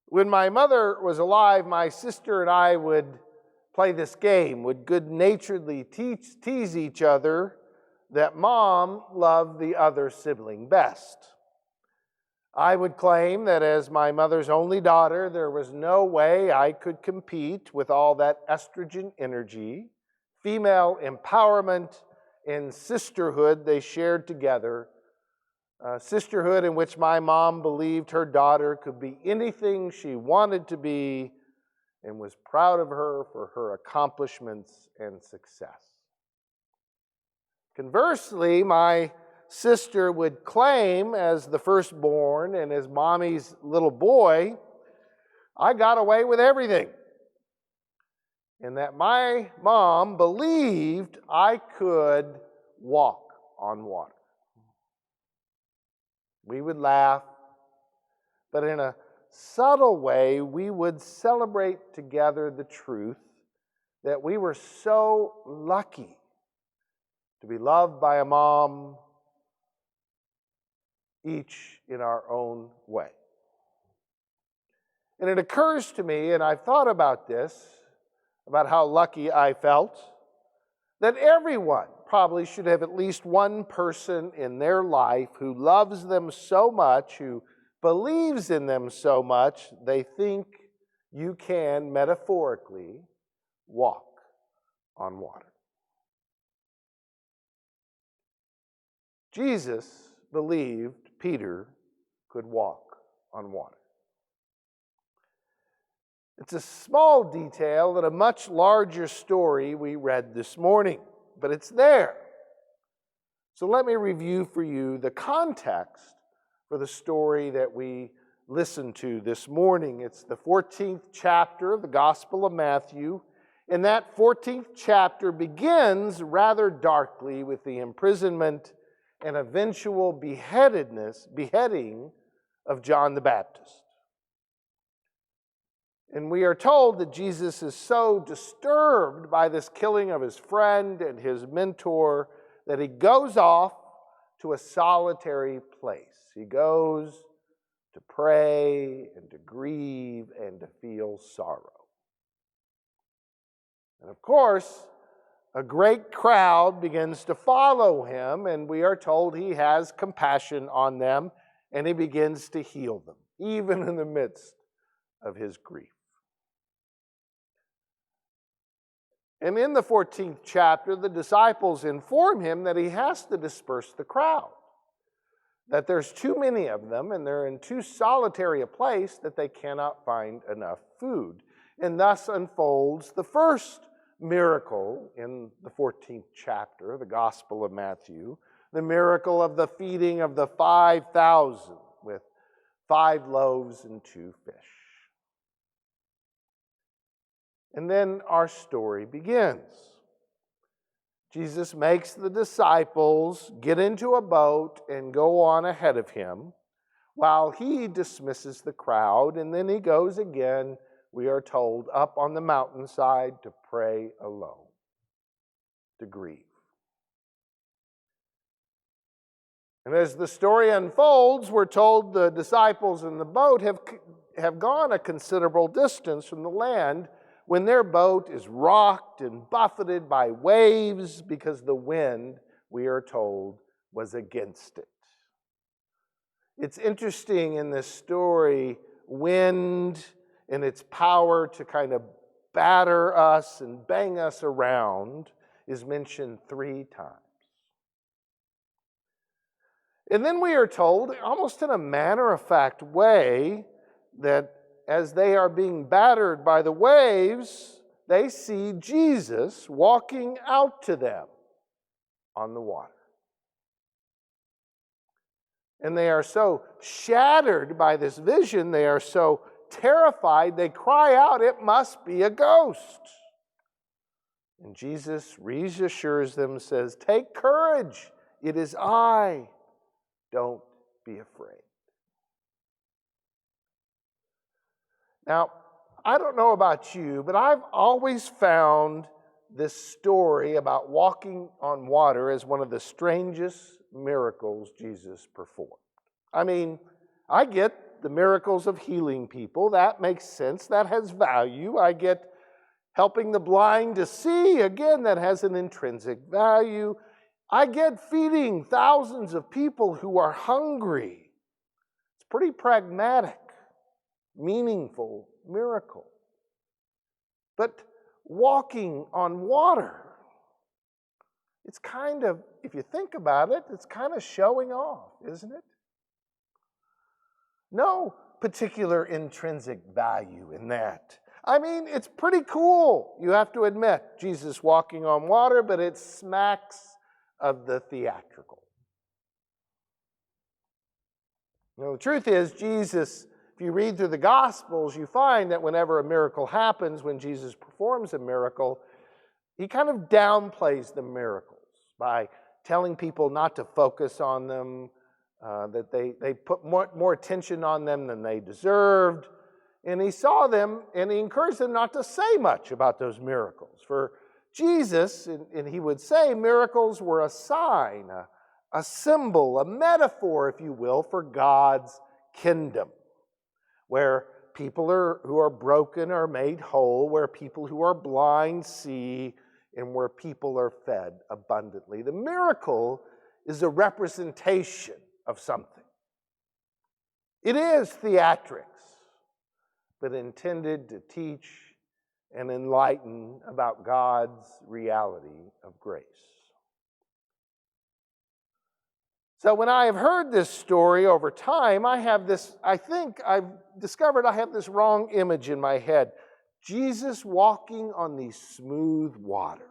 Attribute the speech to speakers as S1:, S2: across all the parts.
S1: When my mother was alive, my sister and I would play this game, would good-naturedly tease each other that Mom loved the other sibling best. I would claim that as my mother's only daughter, there was no way I could compete with all that estrogen energy, female empowerment, and sisterhood they shared together. A sisterhood in which my mom believed her daughter could be anything she wanted to be and was proud of her for her accomplishments and success. Conversely, my sister would claim as the firstborn and as mommy's little boy, I got away with everything. And that my mom believed I could walk on water. We would laugh, but in a subtle way, we would celebrate together the truth that we were so lucky to be loved by a mom, each in our own way. And it occurs to me, and I've thought about this, about how lucky I felt, that everyone probably should have at least one person in their life who loves them so much, who believes in them so much, they think you can, metaphorically, walk on water. Jesus believed Peter could walk on water. It's a small detail in a much larger story we read this morning, but it's there. So let me review for you the context for the story that we listened to this morning. It's the 14th chapter of the Gospel of Matthew, and that 14th chapter begins rather darkly with the imprisonment and eventual beheading of John the Baptist. And we are told that Jesus is so disturbed by this killing of his friend and his mentor that he goes off to a solitary place. He goes to pray and to grieve and to feel sorrow. And of course, a great crowd begins to follow him, and we are told he has compassion on them, and he begins to heal them, even in the midst of his grief. And in the 14th chapter, the disciples inform him that he has to disperse the crowd, that there's too many of them, and they're in too solitary a place that they cannot find enough food. And thus unfolds the first miracle in the 14th chapter of the Gospel of Matthew, the miracle of the feeding of the 5,000 with 5 loaves and 2 fish. And then our story begins. Jesus makes the disciples get into a boat and go on ahead of him while he dismisses the crowd, and then he goes again, we are told, up on the mountainside to pray alone, to grieve. And as the story unfolds, we're told the disciples in the boat have gone a considerable distance from the land when their boat is rocked and buffeted by waves because the wind, we are told, was against it. It's interesting in this story, wind and its power to kind of batter us and bang us around is mentioned 3 times. And then we are told, almost in a matter-of-fact way, that as they are being battered by the waves, they see Jesus walking out to them on the water. And they are so shattered by this vision, they are so terrified, they cry out, "It must be a ghost." And Jesus reassures them, says, "Take courage, it is I. Don't be afraid." Now, I don't know about you, but I've always found this story about walking on water as one of the strangest miracles Jesus performed. I mean, I get the miracles of healing people. That makes sense. That has value. I get helping the blind to see. Again, that has an intrinsic value. I get feeding thousands of people who are hungry. It's pretty pragmatic, meaningful miracle. But walking on water, it's kind of, if you think about it, it's kind of showing off, isn't it? No particular intrinsic value in that. I mean, it's pretty cool, you have to admit, Jesus walking on water, but it smacks of the theatrical. Now, the truth is, Jesus, if you read through the Gospels, you find that whenever a miracle happens, when Jesus performs a miracle, he kind of downplays the miracles by telling people not to focus on them, that they put more attention on them than they deserved. And he saw them, and he encouraged them not to say much about those miracles. For Jesus, and he would say, miracles were a sign, a symbol, a metaphor, if you will, for God's kingdom, where people who are broken are made whole, where people who are blind see, and where people are fed abundantly. The miracle is a representation of something. It is theatrics, but intended to teach and enlighten about God's reality of grace. So when I have heard this story over time, I think I've discovered I have this wrong image in my head. Jesus walking on these smooth waters.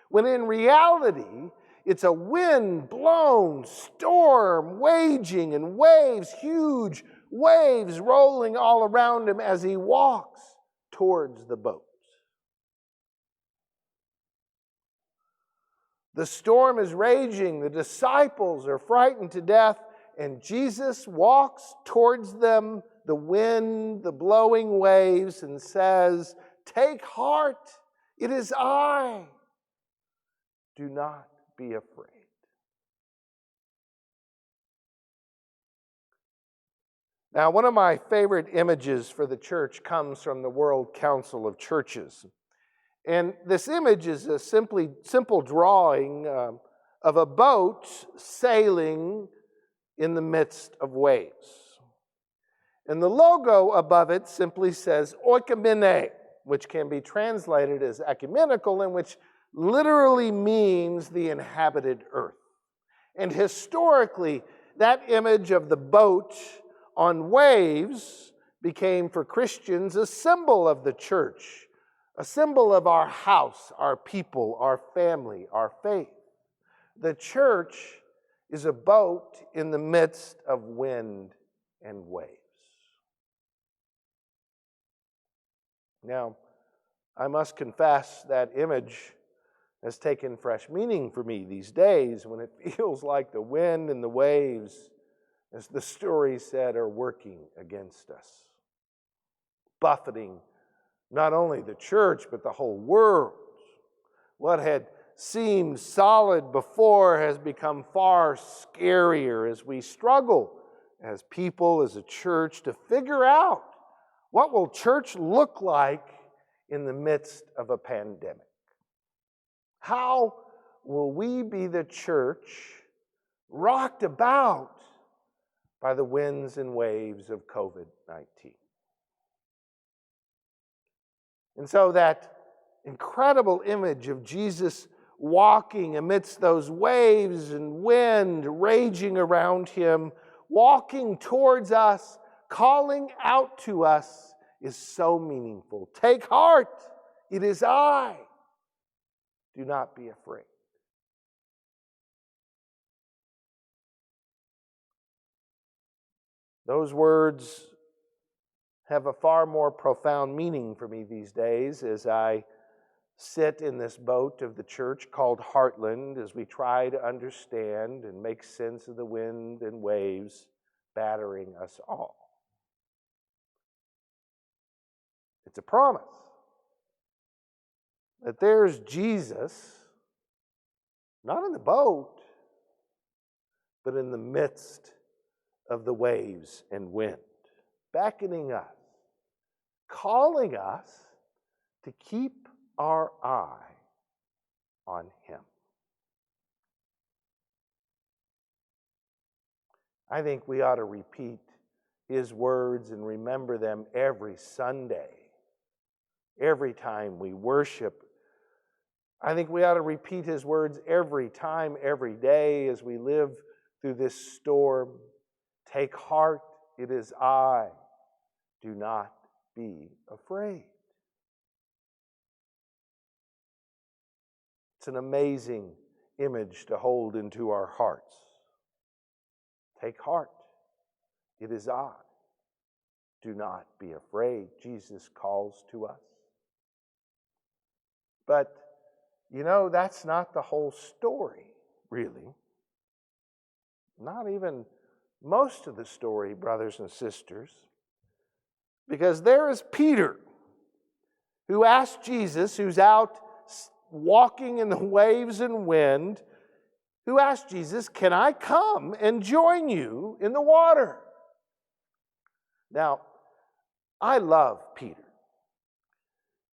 S1: When in reality, it's a wind-blown storm waging and waves, huge waves rolling all around him as he walks towards the boat. The storm is raging, the disciples are frightened to death, and Jesus walks towards them, the wind, the blowing waves, and says, "Take heart, it is I. Do not be afraid." Now, one of my favorite images for the church comes from the World Council of Churches. And this image is a simple drawing of a boat sailing in the midst of waves. And the logo above it simply says oikumene, which can be translated as ecumenical, and which literally means the inhabited earth. And historically, that image of the boat on waves became for Christians a symbol of the church, a symbol of our house, our people, our family, our faith. The church is a boat in the midst of wind and waves. Now, I must confess that image has taken fresh meaning for me these days when it feels like the wind and the waves, as the story said, are working against us, buffeting not only the church, but the whole world. What had seemed solid before has become far scarier as we struggle as people, as a church, to figure out what will church look like in the midst of a pandemic. How will we be the church rocked about by the winds and waves of COVID-19? And so that incredible image of Jesus walking amidst those waves and wind raging around him, walking towards us, calling out to us, is so meaningful. Take heart, it is I. Do not be afraid. Those words have a far more profound meaning for me these days as I sit in this boat of the church called Heartland as we try to understand and make sense of the wind and waves battering us all. It's a promise that there's Jesus, not in the boat, but in the midst of the waves and wind. beckoning us, calling us to keep our eye on Him. I think we ought to repeat His words and remember them every Sunday, every time we worship. I think we ought to repeat His words every time, every day as we live through this storm. Take heart, it is I. Do not be afraid. It's an amazing image to hold into our hearts. Take heart, it is I. Do not be afraid. Jesus calls to us. But, that's not the whole story, really. Not even most of the story, brothers and sisters. Because there is Peter, who asked Jesus, who's out walking in the waves and wind, who asked Jesus, "Can I come and join you in the water?" Now, I love Peter.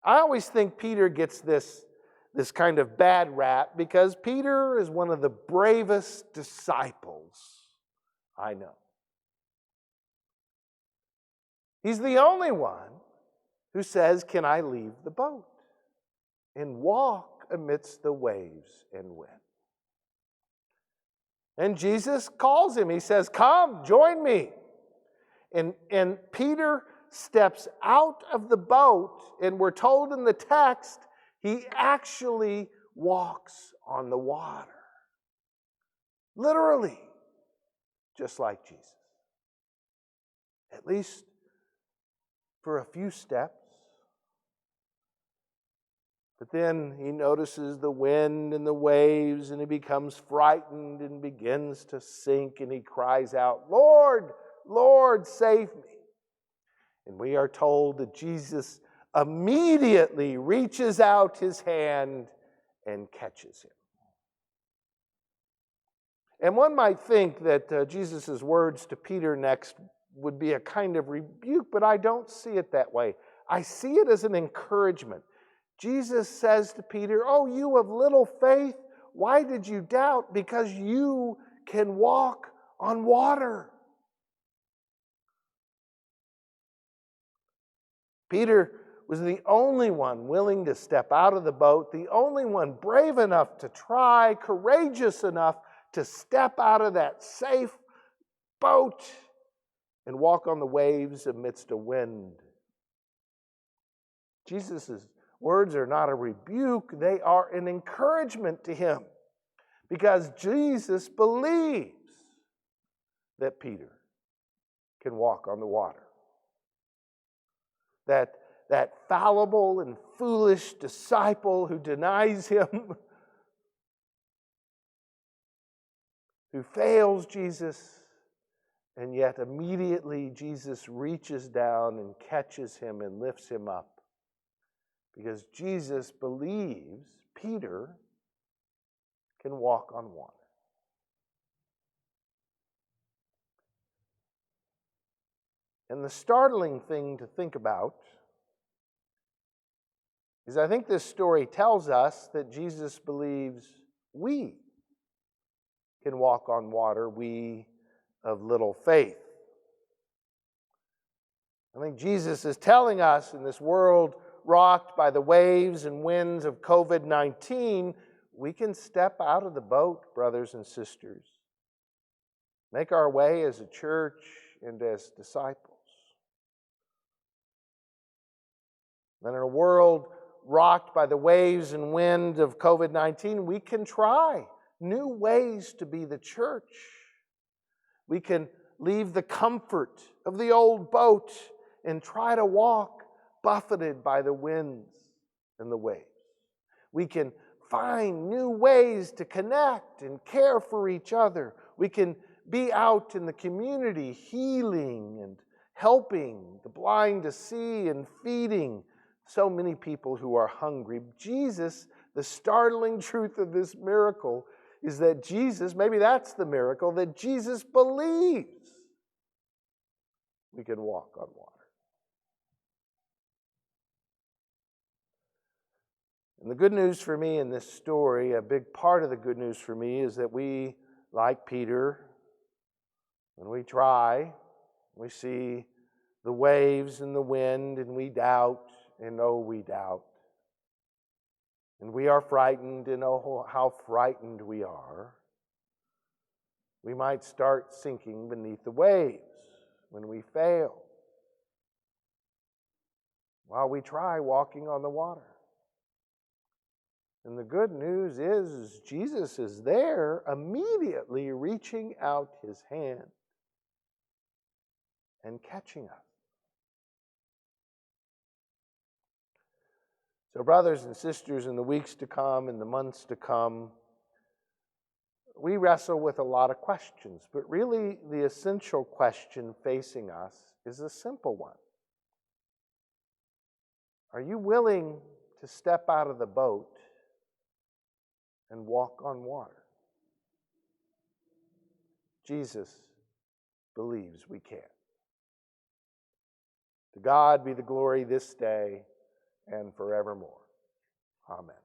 S1: I always think Peter gets this kind of bad rap because Peter is one of the bravest disciples I know. He's the only one who says, "Can I leave the boat and walk amidst the waves and wind?" And Jesus calls him. He says, "Come, join me." And Peter steps out of the boat, and we're told in the text, he actually walks on the water. Literally, just like Jesus. At least for a few steps. But then he notices the wind and the waves, and he becomes frightened and begins to sink, and he cries out, "Lord, Lord, save me." And we are told that Jesus immediately reaches out his hand and catches him. And one might think that Jesus' words to Peter next would be a kind of rebuke, but I don't see it that way. I see it as an encouragement. Jesus says to Peter, "Oh, you of little faith, why did you doubt? Because you can walk on water." Peter was the only one willing to step out of the boat, the only one brave enough to try, courageous enough to step out of that safe boat and walk on the waves amidst a wind. Jesus' words are not a rebuke, they are an encouragement to him, because Jesus believes that Peter can walk on the water. That fallible and foolish disciple who denies him, who fails Jesus, and yet immediately Jesus reaches down and catches him and lifts him up, because Jesus believes Peter can walk on water. And the startling thing to think about is I think this story tells us that Jesus believes we can walk on water, we of little faith. I think Jesus is telling us in this world rocked by the waves and winds of COVID-19, we can step out of the boat, brothers and sisters, make our way as a church and as disciples. And in a world rocked by the waves and wind of COVID-19, we can try new ways to be the church. We can leave the comfort of the old boat and try to walk buffeted by the winds and the waves. We can find new ways to connect and care for each other. We can be out in the community healing and helping the blind to see and feeding so many people who are hungry. Jesus, the startling truth of this miracle is that Jesus, maybe that's the miracle, that Jesus believes we can walk on water. And the good news for me in this story, a big part of the good news for me, is that we, like Peter, when we try, we see the waves and the wind, and we doubt, and oh, we doubt. And we are frightened, and oh, how frightened we are. We might start sinking beneath the waves when we fail, while we try walking on the water. And the good news is Jesus is there immediately reaching out his hand and catching us. So brothers and sisters, in the weeks to come, in the months to come, we wrestle with a lot of questions, but really the essential question facing us is a simple one. Are you willing to step out of the boat and walk on water? Jesus believes we can. To God be the glory this day and forevermore. Amen.